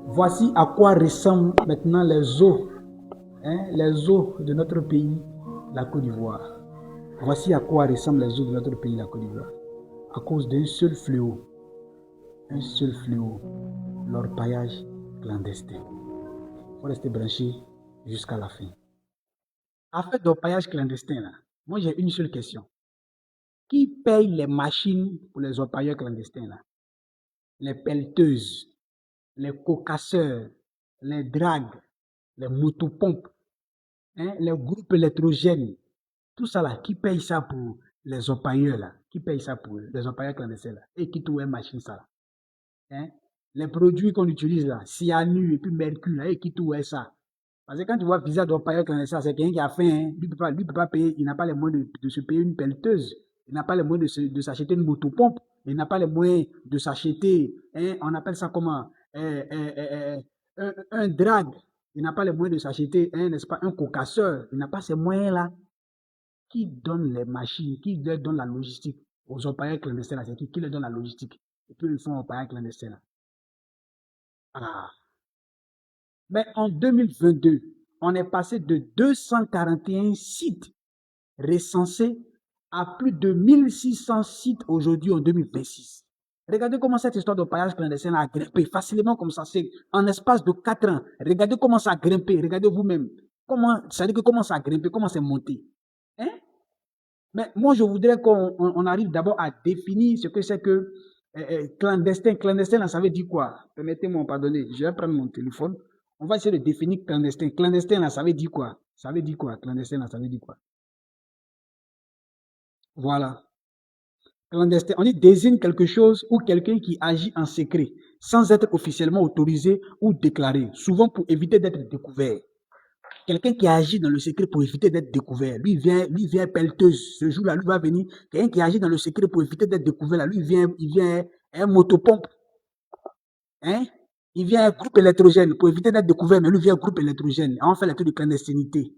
Voici à quoi ressemblent maintenant les eaux de notre pays, la Côte d'Ivoire. Voici à quoi ressemblent les eaux de notre pays, la Côte d'Ivoire. À cause d'un seul fléau, l'orpaillage clandestin. Il faut rester branché jusqu'à la fin. Affaire d'orpaillage clandestin, là, moi j'ai une seule question. Qui paye les machines pour les orpailleurs clandestins là? Les pelleteuses, les cocasseurs, les dragues, les motopompes, les groupes électrogènes, tout ça là, qui paye ça pour les orpailleurs là? Qui paye ça pour les orpailleurs clandestins là? Et qui trouve une machine ça là? Les produits qu'on utilise là, cyanure et puis mercure là, et qui trouve ça? Parce que quand tu vois visa d'orpailleur clandestin, c'est quelqu'un qui a faim, lui peut pas payer, il n'a pas les moyens de se payer une pelleteuse, il n'a pas les moyens de s'acheter une motopompe, il n'a pas les moyens de s'acheter, on appelle ça comment, un drag, il n'a pas les moyens de s'acheter, n'est-ce pas, un cocasseur, il n'a pas ces moyens-là. Qui donne les machines, qui leur donne la logistique aux orpailleurs clandestins là, c'est qui leur donne la logistique? Et puis ils font orpailleurs clandestins là. Ah. Mais en 2022, on est passé de 241 sites recensés à plus de 1600 sites aujourd'hui en 2026. Regardez comment cette histoire de paillage clandestin a grimpé facilement comme ça, c'est en espace de 4 ans. Regardez comment ça a grimpé, regardez vous-même. Ça dit que comment ça a grimpé, comment c'est monté. Mais moi, je voudrais qu'on arrive d'abord à définir ce que c'est que clandestin. Clandestin, là, ça veut dire quoi? Permettez-moi, pardonnez, je vais prendre mon téléphone. On va essayer de définir clandestin. Clandestin, là, ça veut dire quoi? Ça veut dire quoi? Clandestin, là, ça veut dire quoi? Voilà. Clandestin, on dit désigne quelque chose ou quelqu'un qui agit en secret, sans être officiellement autorisé ou déclaré, souvent pour éviter d'être découvert. Quelqu'un qui agit dans le secret pour éviter d'être découvert. Lui vient pelleteuse. Ce jour-là, lui va venir. Quelqu'un qui agit dans le secret pour éviter d'être découvert, là, lui il vient un motopompe. Il vient un groupe électrogène pour éviter d'être découvert, mais lui vient un groupe électrogène. On fait la tour de clandestinité.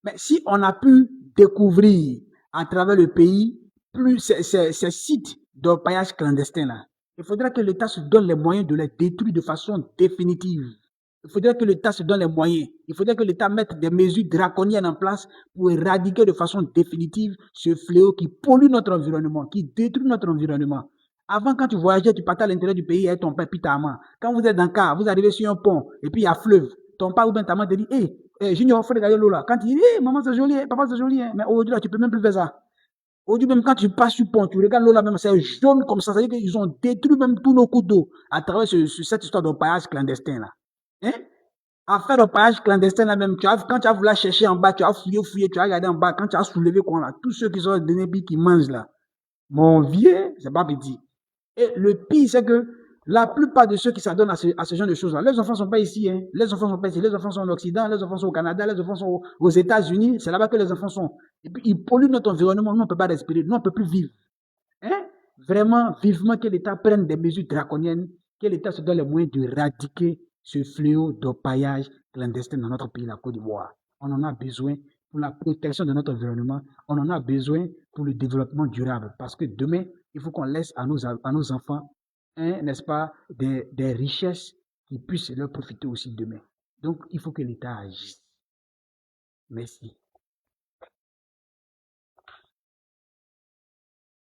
Mais si on a pu découvrir à travers le pays plus ces sites d'orpaillage clandestin là, il faudra que l'État se donne les moyens de les détruire de façon définitive. Il faudrait que l'État se donne les moyens. Il faudrait que l'État mette des mesures draconiennes en place pour éradiquer de façon définitive ce fléau qui pollue notre environnement, qui détruit notre environnement. Avant, quand tu voyageais, tu partais à l'intérieur du pays avec ton père puis ta maman. Quand vous êtes dans le car, vous arrivez sur un pont et puis il y a fleuve. Ton père ou bien ta maman te dit, Junior, il faut regarder l'eau là. Quand il dit, maman c'est joli, papa c'est joli. Mais aujourd'hui là, tu peux même plus faire ça. Aujourd'hui même quand tu passes sur le pont, tu regardes l'eau là même, c'est jaune comme ça. Ça veut dire qu'ils ont détruit même tous nos cours d'eau à travers cette histoire d'orpaillage clandestin là. Affaire d'orpaillage clandestin là même, quand tu as voulu chercher en bas, tu as fouillé, tu as regardé en bas, quand tu as soulevé quoi là, tous ceux qui sont donnés puis qui mangent là, mon vieux, c'est pas petit. Et le pire, c'est que la plupart de ceux qui s'adonnent à ce genre de choses là, les enfants sont pas ici, les enfants sont pas ici, les enfants sont en Occident, les enfants sont au Canada, les enfants sont aux États-Unis, c'est là-bas que les enfants sont. Et puis ils polluent notre environnement, nous on peut pas respirer, nous on peut plus vivre. Vraiment, vivement que l'État prenne des mesures draconiennes, que l'État se donne les moyens d'éradiquer ce fléau d'orpaillage clandestin dans notre pays, la Côte d'Ivoire. On en a besoin pour la protection de notre environnement, on en a besoin pour le développement durable, parce que demain, il faut qu'on laisse à nos enfants, n'est-ce pas, des richesses qui puissent leur profiter aussi demain. Donc, il faut que l'État agisse. Merci.